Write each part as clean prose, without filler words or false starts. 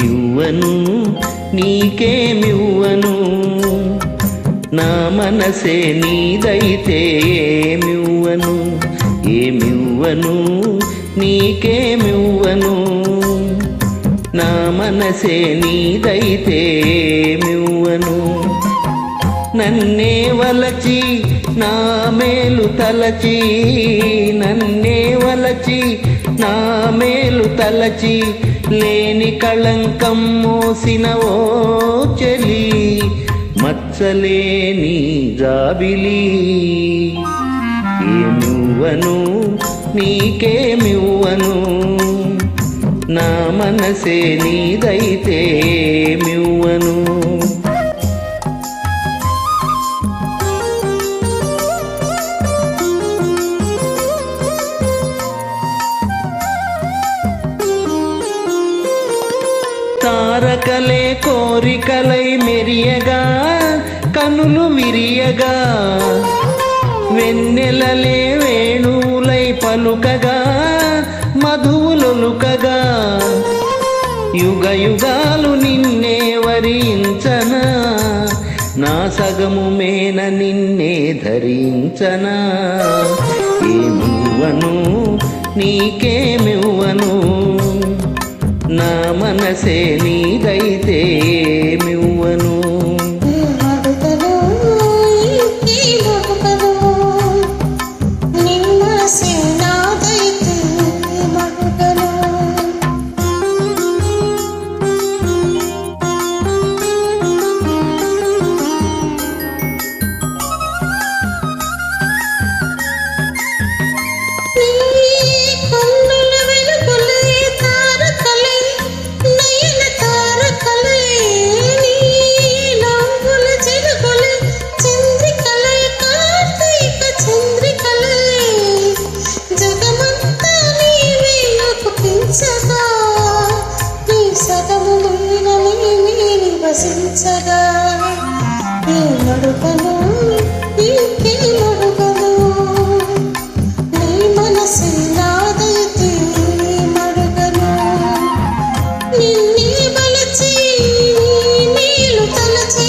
ఏమివ్వను నీకేమివ్వను, నా మనసే నీదైతే ఏమివ్వను, ఏమివ్వను నీకేమివ్వను, నా మనసే నీదైతే ఏమివ్వను. నన్నే వలచి నా మేలు తలచి, నన్నే వలచి నా మేలు తలచి, లేని కళంకం మోసిన ఓ చెలి, మచ్చలేని జాబిలి. ఏమివ్వను నీకేమివ్వను, నా మనసే నీదైతే ఏమివ్వను. తారకలే కోరికలై మెరియగా, కనులు విరియగా, వెన్నెలలే వేణువులై పలుకగా, మధువులొలుకగా, యుగ యుగాలు నిన్నే వరించనా, నా సగము మేన నిన్నే ధరించనా. ఏమివ్వను నీకేమివ్వను, నా మనసే నీదైతే ఏమివ్వను. వసించగా ఈ మడుగను నీకే మడుగను, నీ మనసు నాదైతే మడుగను. నిన్నే వలచి నీళ్ళు తలచి,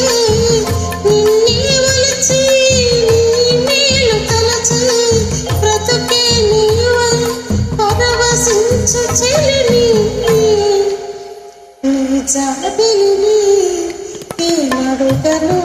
నిన్నే వలచి నీళ్ళు తలచి, బ్రతుకే నీవై పరవశించు చెలిని, జాబిలి. ఈ మడుగను